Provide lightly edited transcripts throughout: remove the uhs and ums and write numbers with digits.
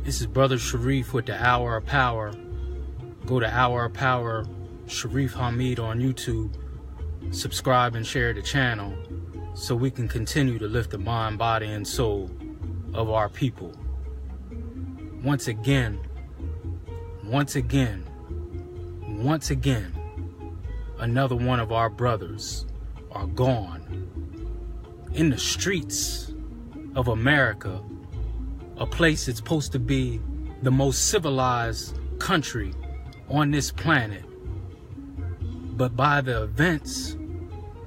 This is Brother Shareef with the Hour of Power. Go to Hour of Power, Shareef Hamid on YouTube. Subscribe and share the channel so we can continue to lift the mind, body, and soul of our people. Once again, another one of our brothers are gone in the streets of America, a place that's supposed to be the most civilized country on this planet. But by the events,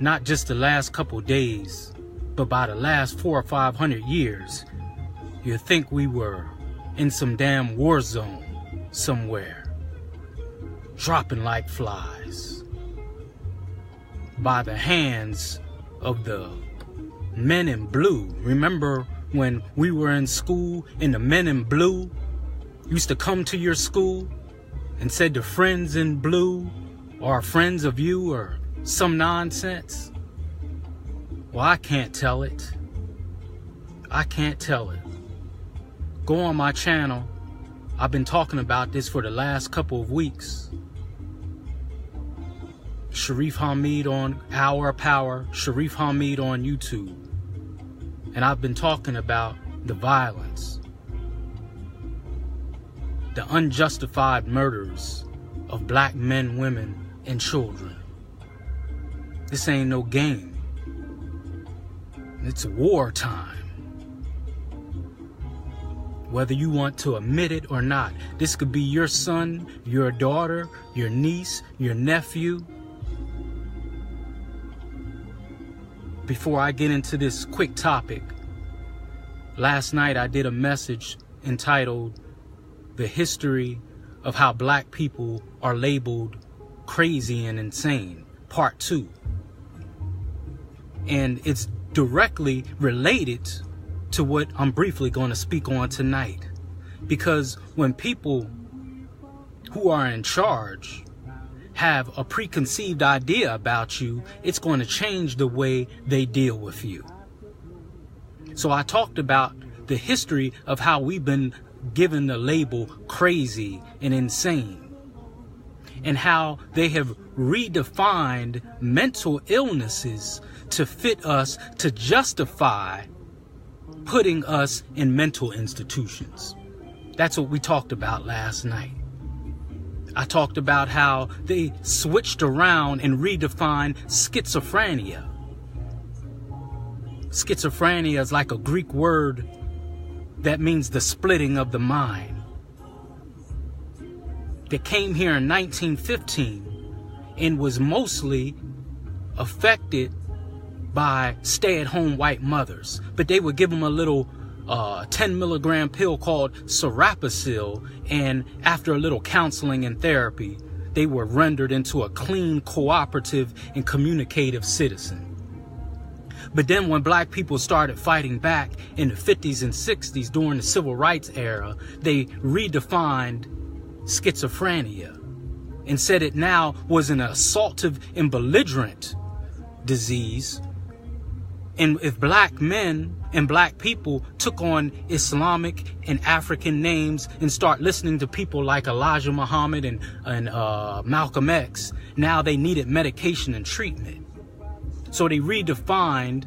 not just the last couple days, but by the last 400 or 500 years, you think we were in some damn war zone somewhere, dropping like flies by the hands of the men in blue. Remember when we were in school and the men in blue used to come to your school and said the friends in blue are friends of you or some nonsense? Well, I can't tell it. Go on my channel. I've been talking about this for the last couple of weeks. Shareef Hamid on Hour of Power, Shareef Hamid on YouTube. And I've been talking about the violence, the unjustified murders of black men, women, and children. This ain't no game. It's wartime. Whether you want to admit it or not, this could be your son, your daughter, your niece, your nephew. Before I get into this quick topic, last night I did a message entitled "The History of How Black People Are Labeled Crazy and Insane, Part 2. And it's directly related to what I'm briefly going to speak on tonight. Because when people who are in charge have a preconceived idea about you, it's going to change the way they deal with you. So I talked about the history of how we've been given the label crazy and insane, and how they have redefined mental illnesses to fit us, to justify putting us in mental institutions. That's what we talked about last night. I talked about how they switched around and redefined schizophrenia. Schizophrenia is like a Greek word that means the splitting of the mind. That came here in 1915 and was mostly affected by stay-at-home white mothers. But they would give them a little 10 milligram pill called Serapacil, and after a little counseling and therapy, they were rendered into a clean, cooperative, and communicative citizen. But then when black people started fighting back in the 50s and 60s during the civil rights era, they redefined schizophrenia and said it now was an assaultive and belligerent disease. And if black men and black people took on Islamic and African names and start listening to people like Elijah Muhammad and Malcolm X, now they needed medication and treatment. So they redefined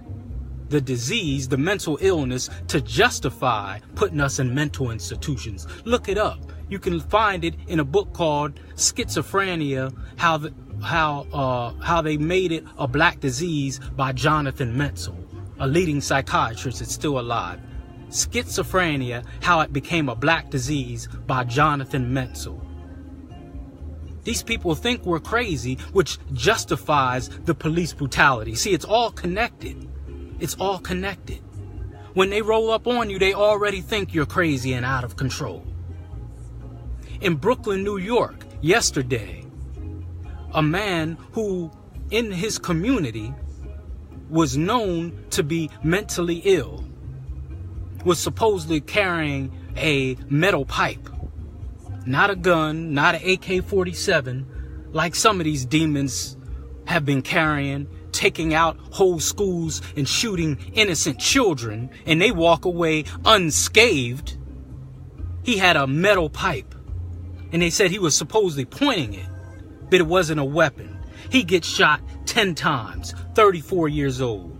the disease, the mental illness, to justify putting us in mental institutions. Look it up. You can find it in a book called Schizophrenia, how they made it a black disease, by Jonathan Metzl, a leading psychiatrist that's still alive. Schizophrenia, how it became a black disease, by Jonathan Metzl. These people think we're crazy, which justifies the police brutality. See, it's all connected. It's all connected. When they roll up on you, they already think you're crazy and out of control. In Brooklyn, New York, yesterday, a man who in his community was known to be mentally ill was supposedly carrying a metal pipe. Not a gun, not an AK-47, like some of these demons have been carrying, taking out whole schools and shooting innocent children, and they walk away unscathed. he had a metal pipe, and they said he was supposedly pointing it, but it wasn't a weapon. He gets shot 10 times, 34 years old.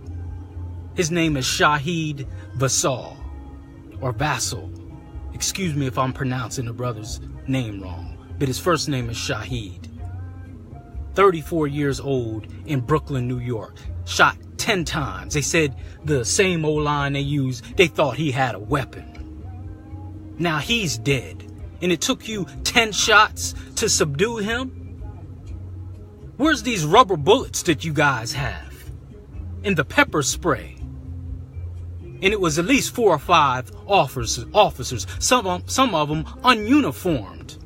His name is Saheed Vassell, or Vassell. Excuse me if I'm pronouncing the brother's name wrong, but his first name is Saheed. 34 years old in Brooklyn, New York. Shot 10 times. They said the same old line they used, they thought he had a weapon. Now he's dead. And it took you 10 shots to subdue him? Where's these rubber bullets that you guys have? And the pepper spray? And it was at least 4 or 5 officers, some of them ununiformed.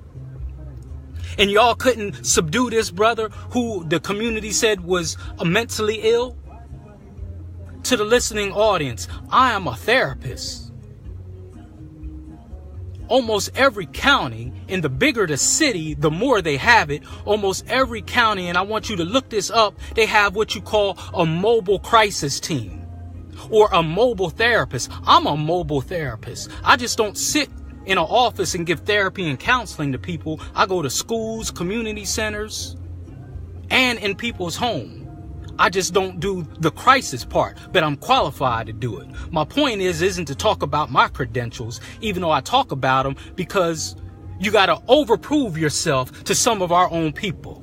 And y'all couldn't subdue this brother who the community said was mentally ill? To the listening audience, I am a therapist. Almost every county, and the bigger the city, the more they have it. Almost every county, and I want you to look this up, they have what you call a mobile crisis team or a mobile therapist. I'm a mobile therapist. I just don't sit in an office and give therapy and counseling to people. I go to schools, community centers, and in people's homes. I just don't do the crisis part, but I'm qualified to do it. My point isn't to talk about my credentials, even though I talk about them, because you got to overprove yourself to some of our own people.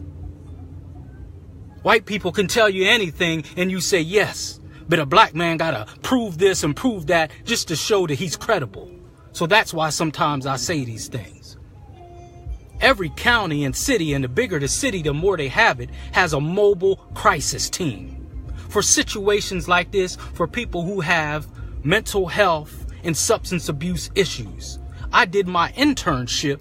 White people can tell you anything and you say yes, but a black man got to prove this and prove that just to show that he's credible. So that's why sometimes I say these things. Every county and city, and the bigger the city, the more they have it, has a mobile crisis team for situations like this, for people who have mental health and substance abuse issues. I did my internship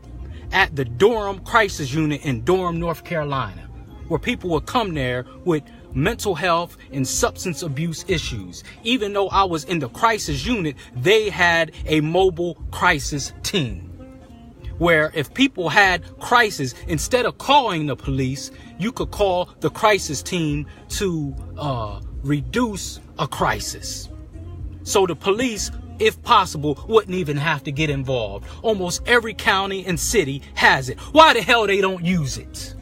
at the Durham Crisis Unit in Durham, North Carolina, where people would come there with mental health and substance abuse issues. Even though I was in the crisis unit, they had a mobile crisis team, where if people had crisis, instead of calling the police, you could call the crisis team to reduce a crisis. So the police, if possible, wouldn't even have to get involved. Almost every county and city has it. Why the hell they don't use it?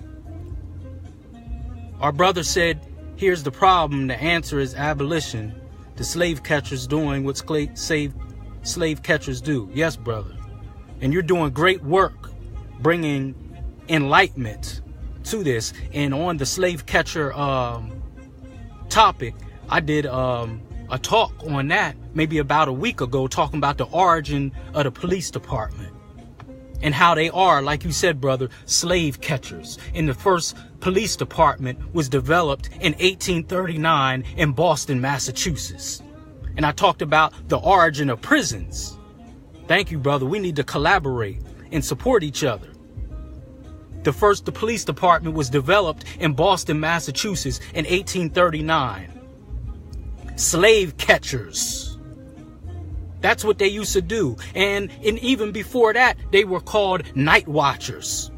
Our brother said, here's the problem. The answer is abolition. The slave catchers doing what slave catchers do. Yes, brother. And you're doing great work bringing enlightenment to this. And on the slave catcher topic, I did a talk on that maybe about a week ago, talking about the origin of the police department and how they are, like you said, brother, slave catchers. And the first police department was developed in 1839 in Boston, Massachusetts. And I talked about the origin of prisons. Thank you, brother. We need to collaborate and support each other. The police department was developed in Boston, Massachusetts in 1839. Slave catchers. That's what they used to do. And even before that, they were called night watchers.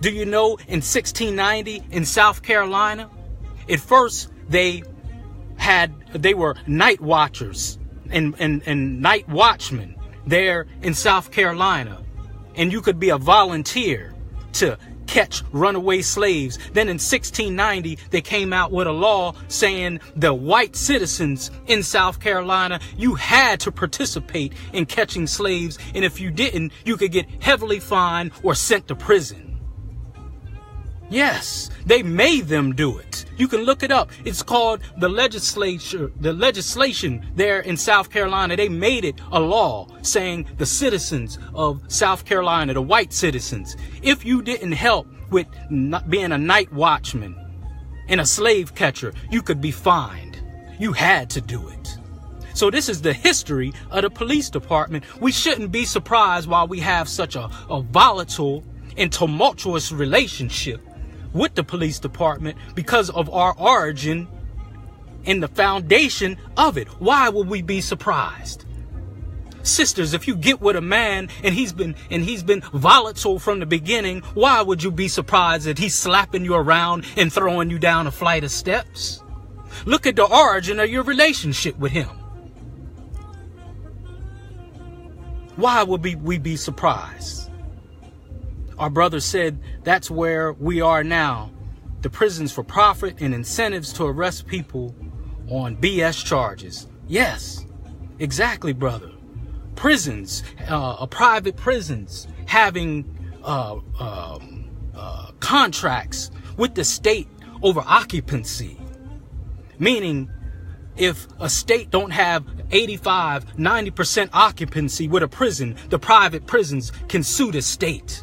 Do you know in 1690 in South Carolina, at first they were night watchers and night watchmen there in South Carolina, and you could be a volunteer to catch runaway slaves. Then in 1690 they came out with a law saying the white citizens in South Carolina, you had to participate in catching slaves, and if you didn't, you could get heavily fined or sent to prison. Yes, they made them do it. You can look it up. It's called the legislation there in South Carolina. They made it a law saying the citizens of South Carolina, the white citizens, if you didn't help with not being a night watchman and a slave catcher, you could be fined. You had to do it. So this is the history of the police department. We shouldn't be surprised why we have such a volatile and tumultuous relationship with the police department, because of our origin and the foundation of it. Why would we be surprised? Sisters, if you get with a man and he's been volatile from the beginning, why would you be surprised that he's slapping you around and throwing you down a flight of steps? Look at the origin of your relationship with him. Why would we be surprised? Our brother said that's where we are now. The prisons for profit and incentives to arrest people on BS charges. Yes, exactly, brother. Prisons, private prisons, having contracts with the state over occupancy. Meaning, if a state don't have 85, 90% occupancy with a prison, the private prisons can sue the state.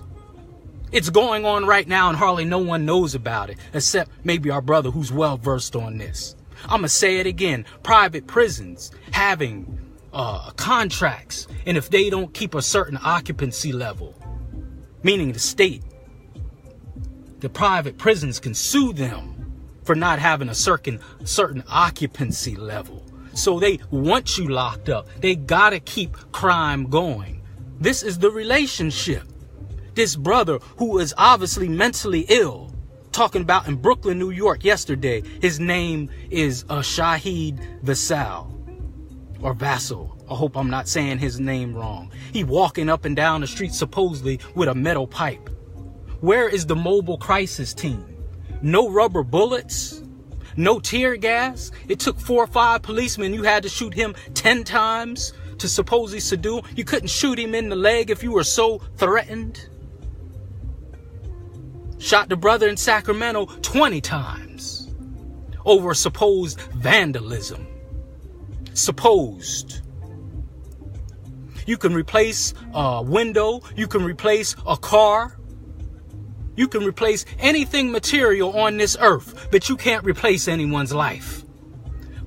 It's going on right now and hardly no one knows about it, except maybe our brother who's well versed on this. I'm going to say it again. Private prisons having contracts, and if they don't keep a certain occupancy level, meaning the state, the private prisons can sue them for not having a certain occupancy level. So they want you locked up. They gotta keep crime going. This is the relationship. This brother who is obviously mentally ill, talking about in Brooklyn, New York yesterday, his name is Saheed Vassell, or Vassell. I hope I'm not saying his name wrong. He walking up and down the street supposedly with a metal pipe. Where is the mobile crisis team? No rubber bullets, no tear gas. It took 4 or 5 policemen. You had to shoot him 10 times to supposedly subdue. You couldn't shoot him in the leg if you were so threatened. Shot the brother in Sacramento 20 times over supposed vandalism. Supposed. You can replace a window. You can replace a car. You can replace anything material on this earth, but you can't replace anyone's life.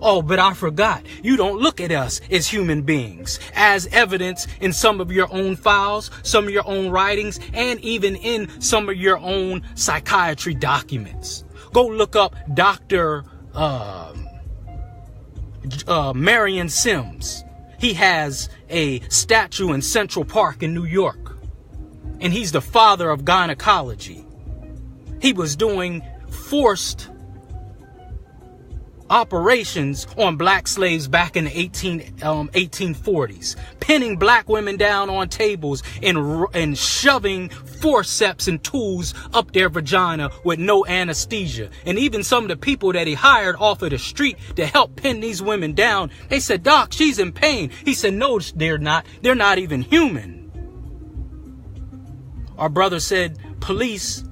Oh, but I forgot. You don't look at us as human beings, as evidence in some of your own files, some of your own writings, and even in some of your own psychiatry documents. Go look up Dr. Marion Sims. He has a statue in Central Park in New York. And he's the father of gynecology. He was doing forced operations on black slaves back in the 1840s, pinning black women down on tables and shoving forceps and tools up their vagina with no anesthesia. And even some of the people that he hired off of the street to help pin these women down, they said, "Doc, she's in pain." He said, "No, they're not. They're not even human." Our brother said police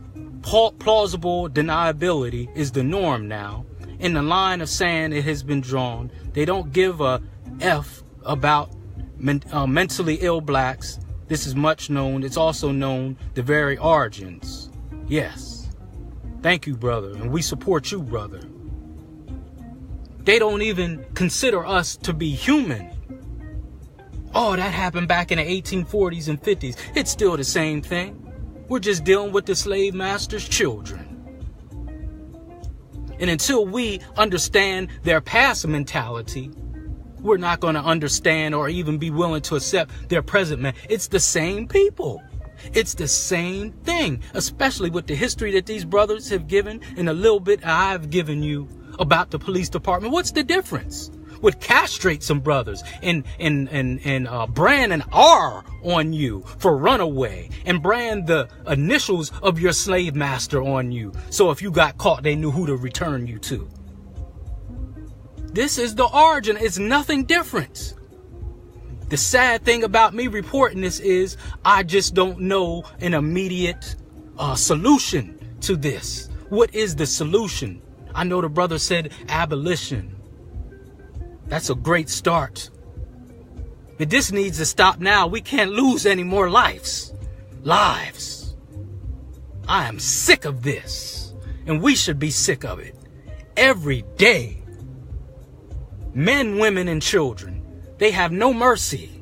plausible deniability is the norm now. In the line of sand it has been drawn. They don't give a F about mentally ill blacks. This is much known. It's also known the very origins. Yes. Thank you, brother. And we support you, brother. They don't even consider us to be human. Oh, that happened back in the 1840s and 50s. It's still the same thing. We're just dealing with the slave master's children. And until we understand their past mentality, we're not going to understand or even be willing to accept their present man. It's the same people. It's the same thing, especially with the history that these brothers have given and a little bit I've given you about the police department. What's the difference? Would castrate some brothers and brand an R on you for runaway and brand the initials of your slave master on you. So if you got caught, they knew who to return you to. This is the origin. It's nothing different. The sad thing about me reporting this is I just don't know an immediate solution to this. What is the solution? I know the brother said abolition. That's a great start. But this needs to stop now. We can't lose any more lives. I am sick of this. And we should be sick of it. Every day. Men, women, and children. They have no mercy.